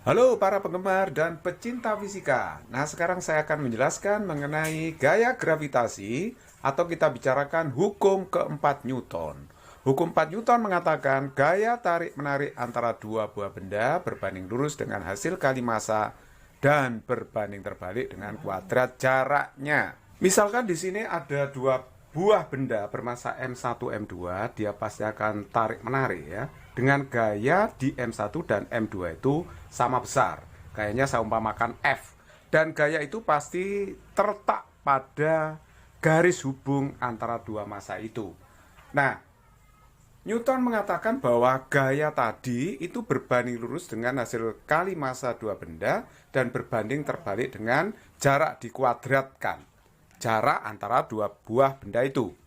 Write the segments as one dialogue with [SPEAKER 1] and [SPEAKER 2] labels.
[SPEAKER 1] Halo para penggemar dan pecinta fisika. Nah, sekarang saya akan menjelaskan mengenai gaya gravitasi atau kita bicarakan hukum keempat Newton. Hukum 4 Newton mengatakan gaya tarik-menarik antara dua buah benda berbanding lurus dengan hasil kali massa dan berbanding terbalik dengan kuadrat jaraknya. Misalkan di sini ada dua buah benda bermassa M1, M2, dia pasti akan tarik-menarik ya. Dengan gaya di M1 dan M2 itu sama besar. Gayanya saya umpamakan F. Dan gaya itu pasti terletak pada garis hubung antara dua massa itu. Nah, Newton mengatakan bahwa gaya tadi itu berbanding lurus dengan hasil kali massa dua benda dan berbanding terbalik dengan jarak dikuadratkan. Jarak antara dua buah benda itu.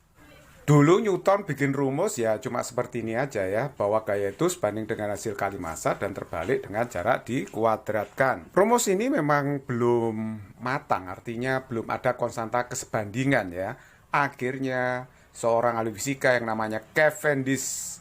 [SPEAKER 1] Dulu Newton bikin rumus ya cuma seperti ini aja ya, bahwa gaya itu sebanding dengan hasil kali massa dan terbalik dengan jarak dikuadratkan. Rumus ini memang belum matang, artinya belum ada konstanta kesebandingan ya. Akhirnya seorang ahli fisika yang namanya Cavendish,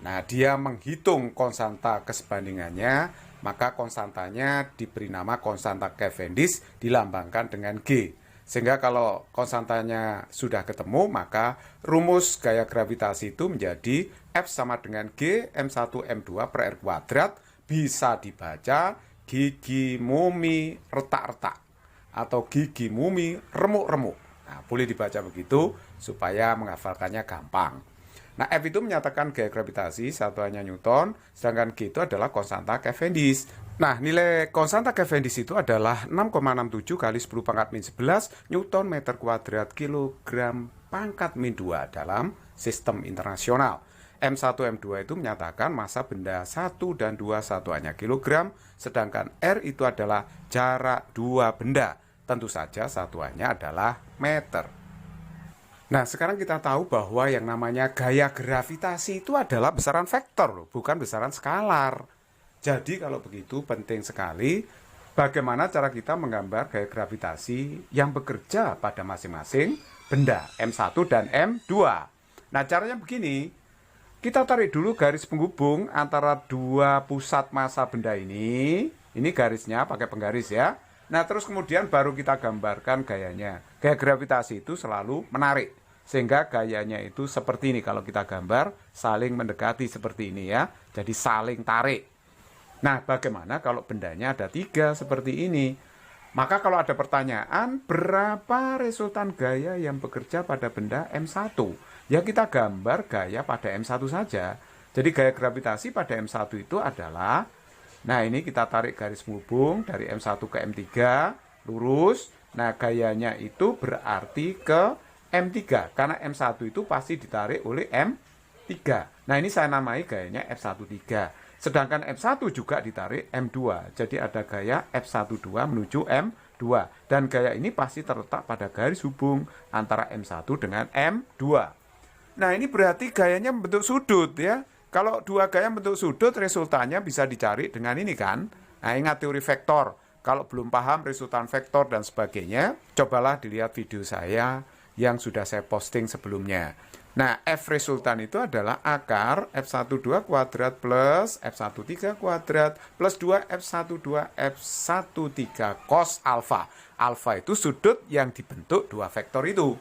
[SPEAKER 1] nah dia menghitung konstanta kesebandingannya, maka konstantanya diberi nama konstanta Cavendish dilambangkan dengan G. Sehingga kalau konstantanya sudah ketemu, maka rumus gaya gravitasi itu menjadi F sama dengan G M1 M2 per R kuadrat, bisa dibaca gigi mumi retak-retak atau gigi mumi remuk-remuk. Nah, boleh dibaca begitu supaya menghafalkannya gampang. Nah, F itu menyatakan gaya gravitasi, satuannya Newton, sedangkan G itu adalah konstanta Cavendish. Nah, nilai konstanta Cavendish itu adalah 6,67 kali 10 pangkat min 11 Newton meter kuadrat kilogram pangkat min 2 dalam sistem internasional. M1, M2 itu menyatakan massa benda 1 dan 2 satuannya kilogram, sedangkan R itu adalah jarak dua benda. Tentu saja satuannya adalah meter. Nah, sekarang kita tahu bahwa yang namanya gaya gravitasi itu adalah besaran vektor, bukan besaran skalar. Jadi kalau begitu penting sekali bagaimana cara kita menggambar gaya gravitasi yang bekerja pada masing-masing benda M1 dan M2. Nah, caranya begini. Kita tarik dulu garis penghubung antara dua pusat massa benda ini. Ini garisnya pakai penggaris ya. Nah, terus kemudian baru kita gambarkan gayanya. Gaya gravitasi itu selalu menarik. Sehingga gayanya itu seperti ini. Kalau kita gambar, saling mendekati seperti ini ya. Jadi saling tarik. Nah, bagaimana kalau bendanya ada tiga seperti ini? Maka kalau ada pertanyaan, berapa resultan gaya yang bekerja pada benda M1? Ya kita gambar gaya pada M1 saja. Jadi gaya gravitasi pada M1 itu adalah, nah ini kita tarik garis penghubung dari M1 ke M3, lurus. Nah, gayanya itu berarti ke M3, karena M1 itu pasti ditarik oleh M3. Nah, ini saya namai gayanya F13. Sedangkan F1 juga ditarik M2. Jadi ada gaya F12 menuju M2. Dan gaya ini pasti terletak pada garis hubung antara M1 dengan M2. Nah, ini berarti gayanya membentuk sudut ya. Kalau dua gaya membentuk sudut, resultannya bisa dicari dengan ini kan. Nah, ingat teori vektor. Kalau belum paham resultan vektor dan sebagainya, cobalah dilihat video saya yang sudah saya posting sebelumnya. Nah, F resultan itu adalah akar F12 kuadrat plus F13 kuadrat plus 2F12 F13 cos alfa. Alfa itu sudut yang dibentuk dua vektor itu.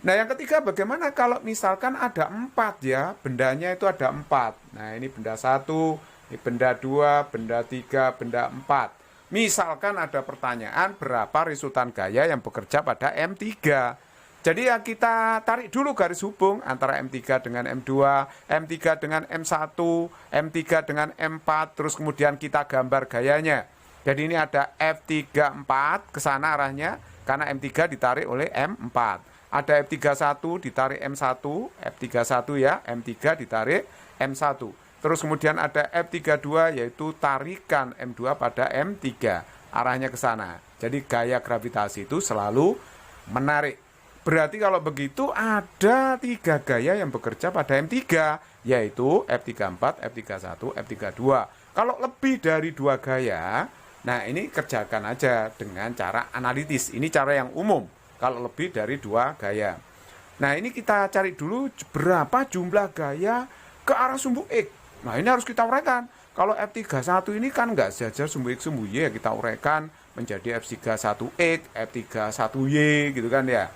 [SPEAKER 1] Nah, yang ketiga bagaimana kalau misalkan ada 4 ya, bendanya itu ada 4. Nah, ini benda 1, ini benda 2, benda 3, benda 4. Misalkan ada pertanyaan berapa resultan gaya yang bekerja pada M3. Jadi ya kita tarik dulu garis hubung antara M3 dengan M2, M3 dengan M1, M3 dengan M4, terus kemudian kita gambar gayanya. Jadi ini ada F34 ke sana arahnya, karena M3 ditarik oleh M4. Ada F31 ditarik M1, F31 ya, M3 ditarik M1. Terus kemudian ada F32 yaitu tarikan M2 pada M3, arahnya ke sana. Jadi gaya gravitasi itu selalu menarik. Berarti kalau begitu ada 3 gaya yang bekerja pada M3, yaitu F34, F31, F32. Kalau lebih dari 2 gaya, nah ini kerjakan aja dengan cara analitis. Ini cara yang umum, kalau lebih dari 2 gaya. Nah, ini kita cari dulu berapa jumlah gaya ke arah sumbu X. Nah, ini harus kita uraikan. Kalau F31 ini kan nggak sejajar sumbu X sumbu Y, ya kita uraikan menjadi F31X, F31Y gitu kan ya.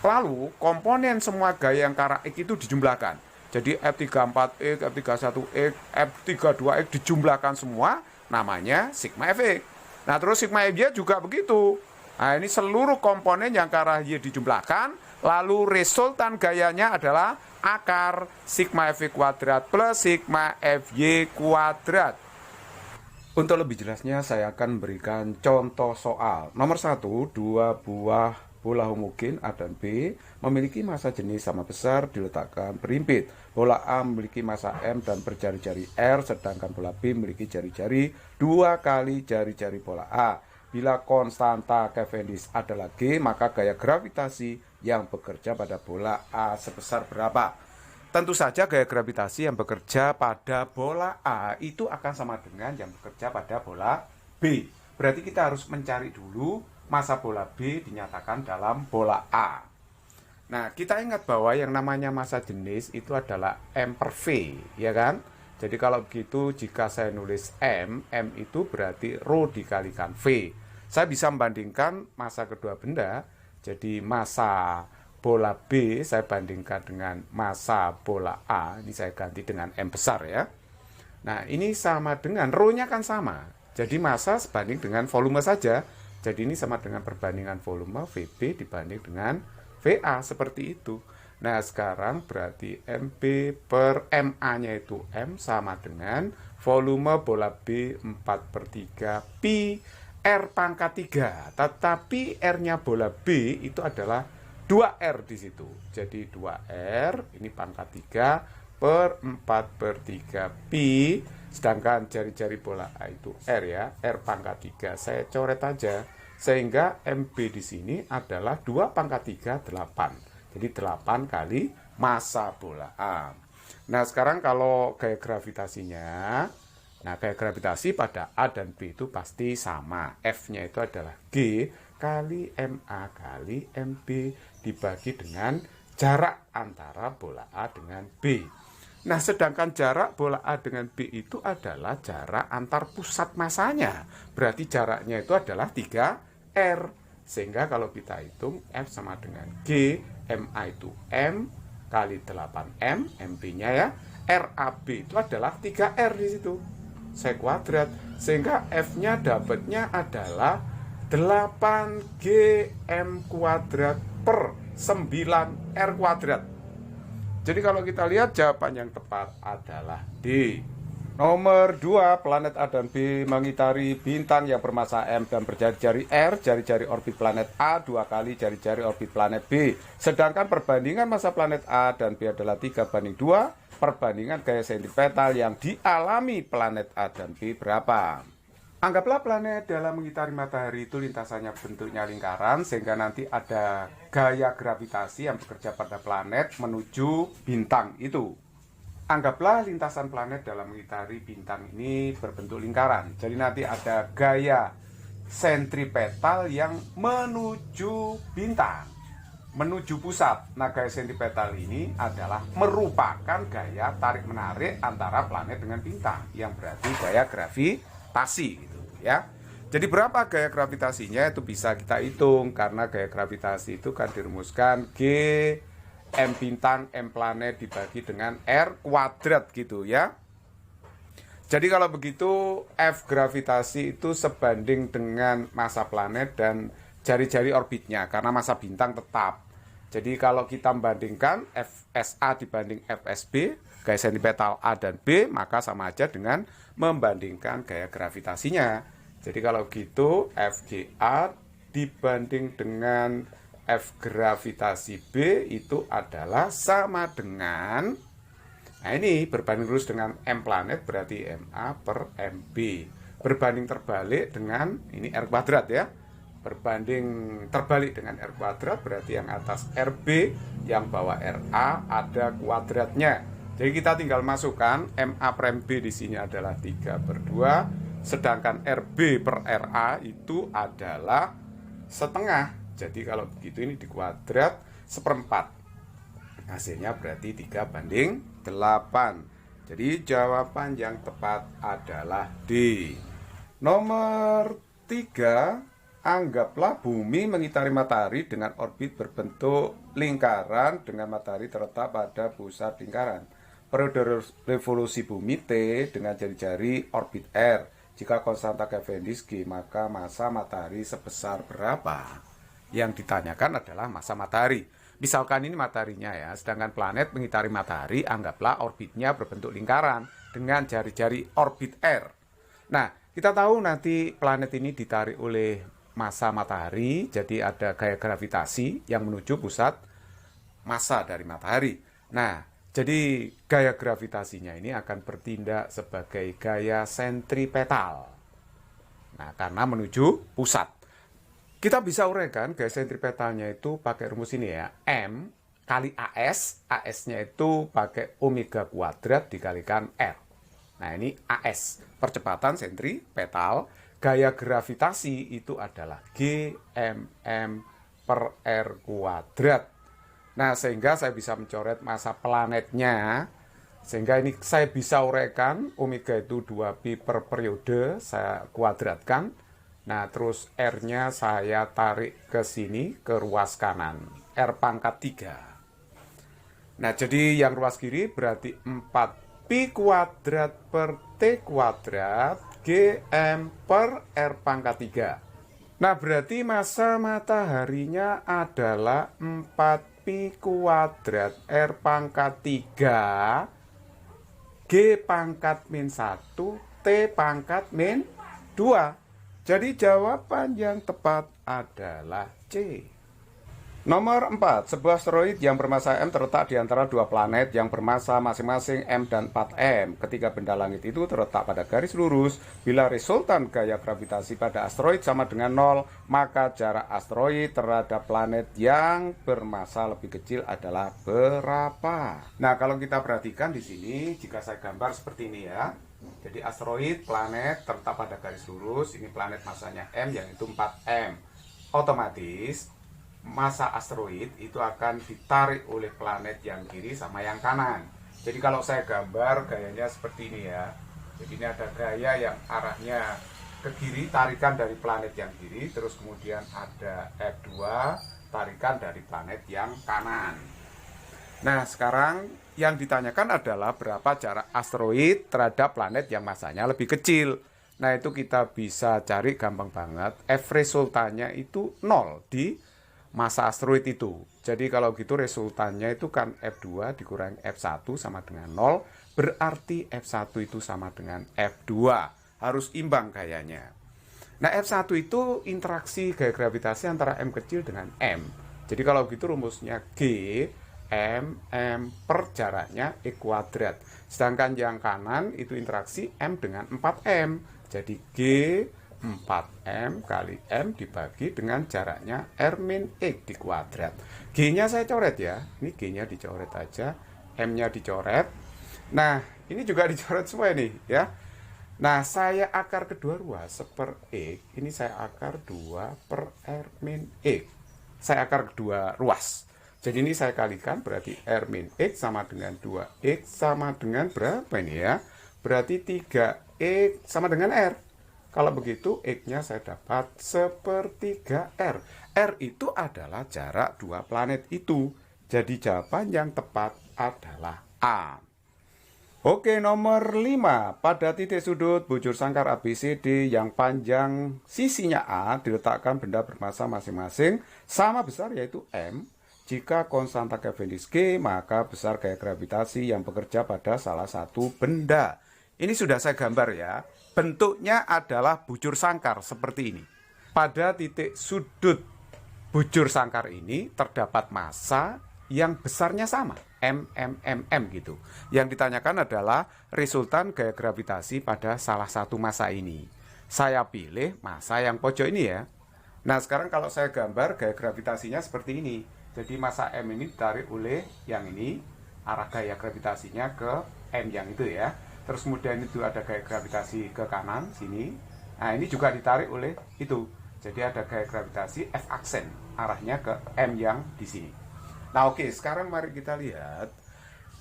[SPEAKER 1] Lalu komponen semua gaya yang ke arah X itu dijumlahkan. Jadi F34X, F31X, F32X dijumlahkan semua, namanya sigma Fx. Nah, terus sigma Fy juga begitu. Nah, ini seluruh komponen yang ke arah Y dijumlahkan, lalu resultan gayanya adalah akar sigma Fy kuadrat plus sigma Fy kuadrat. Untuk lebih jelasnya saya akan berikan contoh soal. Nomor 1, dua buah bola homogen A dan B memiliki massa jenis sama besar diletakkan berimpit. Bola A memiliki massa M dan berjari-jari R, sedangkan bola B memiliki jari-jari 2 kali jari-jari bola A. Bila konstanta Cavendish adalah G, maka gaya gravitasi yang bekerja pada bola A sebesar berapa? Tentu saja gaya gravitasi yang bekerja pada bola A itu akan sama dengan yang bekerja pada bola B. Berarti kita harus mencari dulu massa bola B dinyatakan dalam bola A. Nah, kita ingat bahwa yang namanya massa jenis itu adalah M per V, ya kan? Jadi kalau begitu jika saya nulis M itu berarti rho dikalikan V. Saya bisa membandingkan massa kedua benda, jadi massa bola B saya bandingkan dengan massa bola A, ini saya ganti dengan M besar ya. Nah, ini sama dengan rho-nya kan sama. Jadi massa sebanding dengan volume saja. Jadi ini sama dengan perbandingan volume VB dibanding dengan VA, seperti itu. Nah, sekarang berarti MB per MA-nya itu M sama dengan volume bola B 4/3 pi R pangkat 3. Tetapi R-nya bola B itu adalah 2R di situ. Jadi 2R ini pangkat 3 per 4/3 pi, sedangkan jari-jari bola A itu R ya, R pangkat 3. Saya coret aja sehingga MB di sini adalah 2 pangkat 3 8. Jadi 8 kali massa bola A. Nah, sekarang kalau gaya gravitasinya, nah gaya gravitasi pada A dan B itu pasti sama. F-nya itu adalah G kali MA kali MB dibagi dengan jarak antara bola A dengan B. Nah, sedangkan jarak bola A dengan B itu adalah jarak antar pusat massanya. Berarti jaraknya itu adalah 3R. Sehingga kalau kita hitung F sama dengan G, MA itu M kali 8M, MB-nya ya. RAB itu adalah 3R di situ. Saya kuadrat. Sehingga F-nya dapatnya adalah 8GM kuadrat per 9R kuadrat. Jadi kalau kita lihat jawaban yang tepat adalah D. Nomor 2, planet A dan B mengitari bintang yang bermassa M dan berjari-jari R, jari-jari orbit planet A 2 kali jari-jari orbit planet B. Sedangkan perbandingan massa planet A dan B adalah 3/2, perbandingan gaya sentripetal yang dialami planet A dan B berapa? Anggaplah planet dalam mengitari matahari itu lintasannya bentuknya lingkaran, sehingga nanti ada gaya gravitasi yang bekerja pada planet menuju bintang itu. Anggaplah lintasan planet dalam mengitari bintang ini berbentuk lingkaran. Jadi nanti ada gaya sentripetal yang menuju bintang, menuju pusat. Nah, gaya sentripetal ini adalah merupakan gaya tarik-menarik antara planet dengan bintang, yang berarti gaya gravitasi gitu ya. Jadi berapa gaya gravitasinya itu bisa kita hitung, karena gaya gravitasi itu kan dirumuskan G M bintang M planet dibagi dengan R kuadrat gitu ya. Jadi kalau begitu F gravitasi itu sebanding dengan massa planet dan jari-jari orbitnya, karena massa bintang tetap. Jadi kalau kita membandingkan FSA dibanding FSB, gaya sentripetal A dan B, maka sama aja dengan membandingkan gaya gravitasinya. Jadi kalau gitu FGA dibanding dengan F gravitasi B itu adalah sama dengan, nah ini berbanding lurus dengan M planet berarti MA per MB. Berbanding terbalik dengan, ini R kuadrat ya. Berbanding terbalik dengan R kuadrat berarti yang atas RB, yang bawah RA ada kuadratnya. Jadi kita tinggal masukkan MA per MB di sini adalah 3/2, sedangkan RB per RA itu adalah setengah. Jadi kalau begitu ini dikuadrat 1/4. Hasilnya berarti 3/8. Jadi jawaban yang tepat adalah D. Nomor 3, anggaplah bumi mengitari matahari dengan orbit berbentuk lingkaran dengan matahari terletak pada pusat lingkaran. Periode revolusi bumi T dengan jari-jari orbit R. Jika konstanta Cavendish G, maka massa matahari sebesar berapa? Yang ditanyakan adalah massa matahari. Misalkan ini mataharinya ya, sedangkan planet mengitari matahari, anggaplah orbitnya berbentuk lingkaran dengan jari-jari orbit R. Nah, kita tahu nanti planet ini ditarik oleh massa matahari, jadi ada gaya gravitasi yang menuju pusat massa dari matahari. Nah, jadi gaya gravitasinya ini akan bertindak sebagai gaya sentripetal. Nah, karena menuju pusat. Kita bisa uraikan gaya sentripetalnya itu pakai rumus ini ya. M kali AS. AS-nya itu pakai omega kuadrat dikalikan R. Nah, ini AS. Percepatan sentripetal. Gaya gravitasi itu adalah GMM per R kuadrat. Nah, sehingga saya bisa mencoret massa planetnya. Sehingga ini saya bisa uraikan, omega itu 2pi per periode, saya kuadratkan. Nah, terus R-nya saya tarik ke sini, ke ruas kanan. R pangkat 3. Nah, jadi yang ruas kiri berarti 4pi kuadrat per T kuadrat, GM per R pangkat 3. Nah, berarti massa mataharinya adalah 4pi kuadrat R pangkat 3, G pangkat min 1, T pangkat min 2. Jadi jawaban yang tepat adalah C. Nomor 4, sebuah asteroid yang bermassa M terletak di antara dua planet yang bermassa masing-masing M dan 4M. Ketika benda langit itu terletak pada garis lurus, bila resultan gaya gravitasi pada asteroid sama dengan 0, maka jarak asteroid terhadap planet yang bermassa lebih kecil adalah berapa? Nah, kalau kita perhatikan di sini, jika saya gambar seperti ini ya. Jadi asteroid, planet terletak pada garis lurus, ini planet massanya M yang itu 4M. Otomatis massa asteroid itu akan ditarik oleh planet yang kiri sama yang kanan. Jadi kalau saya gambar gayanya seperti ini ya. Jadi ini ada gaya yang arahnya ke kiri, tarikan dari planet yang kiri, terus kemudian ada F2, tarikan dari planet yang kanan. Nah, sekarang yang ditanyakan adalah berapa jarak asteroid terhadap planet yang massanya lebih kecil. Nah, itu kita bisa cari gampang banget. F resultannya itu 0 di massa asteroid itu. Jadi kalau gitu resultannya itu kan F2 dikurangi F1 sama dengan 0. Berarti F1 itu sama dengan F2. Harus imbang gayanya. Nah, F1 itu interaksi gaya gravitasi antara M kecil dengan M. Jadi kalau gitu rumusnya G, M per jaraknya E kuadrat. Sedangkan yang kanan itu interaksi M dengan 4M. Jadi G 4M kali M dibagi dengan jaraknya R min X di kuadrat. G-nya saya coret ya. Ini G-nya dicoret aja. M-nya dicoret. Nah, ini juga dicoret semua ini ya. Nah, saya akar kedua ruas per X. Ini saya akar 2 per R min X. Saya akar kedua ruas. Jadi ini saya kalikan berarti R min X sama dengan 2X sama dengan berapa ini ya? Berarti 3X sama dengan R. Kalau begitu X-nya saya dapat sepertiga R. R itu adalah jarak dua planet itu. Jadi jawaban yang tepat adalah A. Oke, nomor 5. Pada titik sudut bujur sangkar ABCD yang panjang sisinya A diletakkan benda bermassa masing-masing sama besar yaitu M. Jika konstanta Cavendish G, maka besar gaya gravitasi yang bekerja pada salah satu benda. Ini sudah saya gambar ya. Bentuknya adalah bujur sangkar seperti ini. Pada titik sudut bujur sangkar ini terdapat massa yang besarnya sama, M gitu. Yang ditanyakan adalah resultan gaya gravitasi pada salah satu massa ini. Saya pilih massa yang pojok ini ya. Nah, sekarang kalau saya gambar gaya gravitasinya seperti ini. Jadi massa M ini ditarik oleh yang ini, arah gaya gravitasinya ke M yang itu ya. Terus kemudian itu ada gaya gravitasi ke kanan sini. Nah, ini juga ditarik oleh itu. Jadi ada gaya gravitasi F aksen, arahnya ke M yang di sini. Nah, oke, sekarang mari kita lihat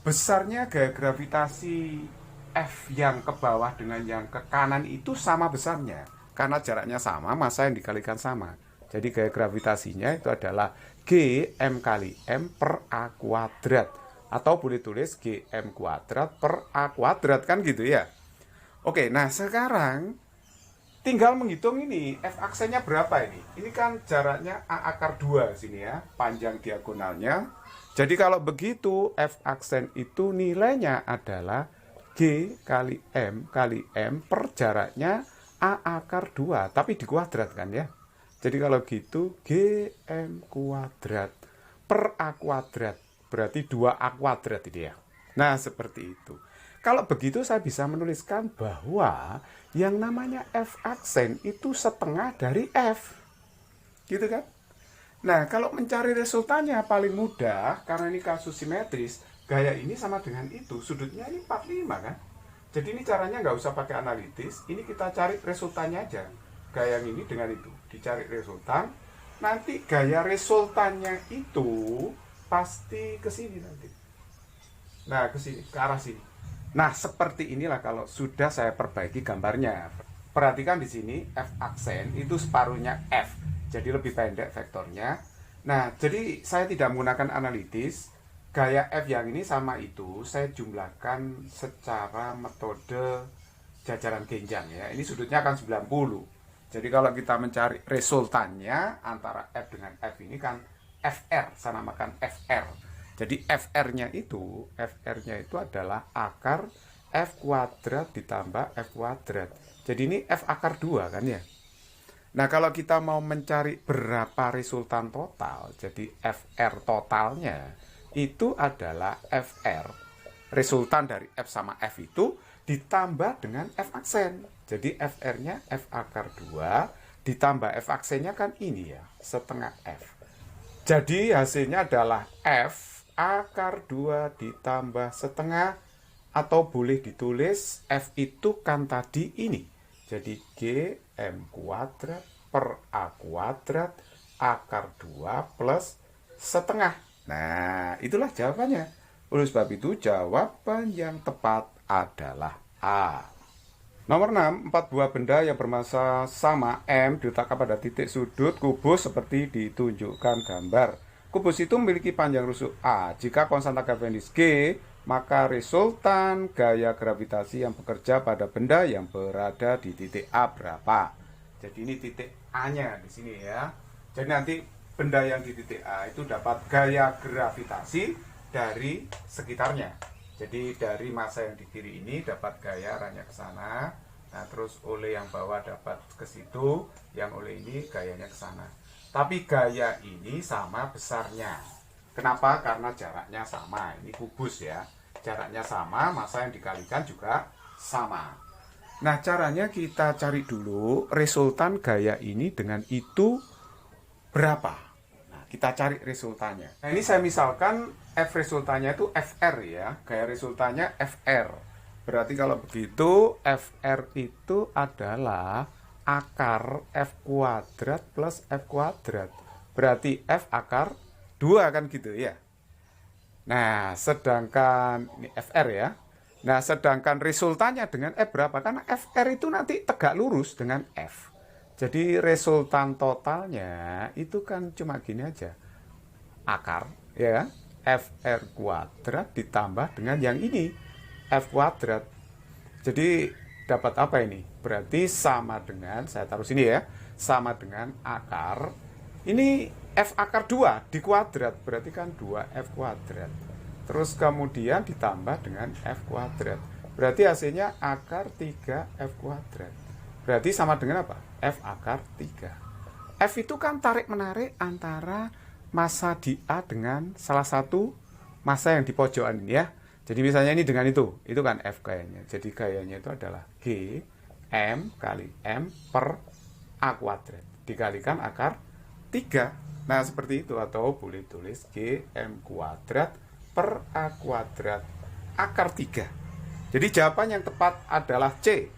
[SPEAKER 1] besarnya gaya gravitasi F yang ke bawah dengan yang ke kanan itu sama besarnya. Karena jaraknya sama, massa yang dikalikan sama. Jadi gaya gravitasinya itu adalah Gm kali M per A kuadrat. Atau boleh tulis Gm kuadrat per A kuadrat, kan gitu ya. Oke, nah sekarang tinggal menghitung ini, F aksennya berapa ini? Ini kan jaraknya A akar 2 sini ya, panjang diagonalnya. Jadi kalau begitu, F aksen itu nilainya adalah G kali M per jaraknya A akar 2, tapi dikuadrat kan ya. Jadi kalau gitu Gm kuadrat per A kuadrat, berarti 2A kuadrat ini ya. Nah seperti itu. Kalau begitu saya bisa menuliskan bahwa yang namanya F aksen itu setengah dari F. Gitu kan? Nah kalau mencari resultannya paling mudah, karena ini kasus simetris, gaya ini sama dengan itu, sudutnya ini 45 kan. Jadi ini caranya nggak usah pakai analitis, ini kita cari resultannya aja. Gaya yang ini dengan itu, dicari resultan. Nanti gaya resultannya itu pasti ke sini nanti. Nah ke sini, ke arah sini. Nah seperti inilah kalau sudah saya perbaiki gambarnya. Perhatikan di sini F aksen itu separuhnya F, jadi lebih pendek vektornya. Nah jadi saya tidak menggunakan analitis. Gaya F yang ini sama itu saya jumlahkan secara metode jajaran genjang ya. Ini sudutnya akan 90. Jadi kalau kita mencari resultannya antara F dengan F ini kan FR, saya namakan FR. Jadi FR-nya itu adalah akar F kuadrat ditambah F kuadrat. Jadi ini F akar 2 kan ya. Nah kalau kita mau mencari berapa resultan total, jadi FR totalnya itu adalah FR, resultan dari F sama F itu ditambah dengan F aksen. Jadi FR-nya F akar 2 ditambah F aksennya kan ini ya, setengah F. Jadi hasilnya adalah F akar 2 ditambah setengah, atau boleh ditulis F itu kan tadi ini. Jadi Gm kuadrat per A kuadrat akar 2 plus setengah. Nah, itulah jawabannya. Oleh sebab itu, jawaban yang tepat adalah A. Nomor 6, 4 buah benda yang bermassa sama M diletakkan pada titik sudut kubus seperti ditunjukkan gambar. Kubus itu memiliki panjang rusuk A. Jika konstanta Cavendish G, maka resultan gaya gravitasi yang bekerja pada benda yang berada di titik A berapa? Jadi ini titik A-nya di sini ya. Jadi nanti benda yang di titik A itu dapat gaya gravitasi dari sekitarnya. Jadi dari massa yang di kiri ini dapat gaya arahnya ke sana. Nah, terus oleh yang bawah dapat ke situ, yang oleh ini gayanya ke sana. Tapi gaya ini sama besarnya. Kenapa? Karena jaraknya sama. Ini kubus ya. Jaraknya sama, massa yang dikalikan juga sama. Nah, caranya kita cari dulu resultan gaya ini dengan itu berapa. Kita cari resultannya. Nah, ini saya misalkan F resultannya itu FR ya. Gaya resultannya FR. Berarti kalau begitu FR itu adalah akar F kuadrat plus F kuadrat. Berarti F akar 2 kan gitu ya. Nah, sedangkan ini FR ya. Nah, sedangkan resultannya dengan F berapa? Karena FR itu nanti tegak lurus dengan F. Jadi resultan totalnya itu kan cuma gini aja. Akar, ya kan? FR kuadrat ditambah dengan yang ini, F kuadrat. Jadi dapat apa ini? Berarti sama dengan, saya taruh sini ya, sama dengan akar. Ini F akar 2 di kuadrat, berarti kan 2F kuadrat. Terus kemudian ditambah dengan F kuadrat. Berarti hasilnya akar 3F kuadrat. Berarti sama dengan apa? F akar 3. F itu kan tarik-menarik antara massa di A dengan salah satu massa yang di pojokan ini ya. Jadi misalnya ini dengan itu kan F gayanya. Jadi gayanya itu adalah G M kali M per A kuadrat dikalikan akar 3. Nah seperti itu, atau boleh tulis G M kuadrat per A kuadrat akar 3. Jadi jawaban yang tepat adalah C.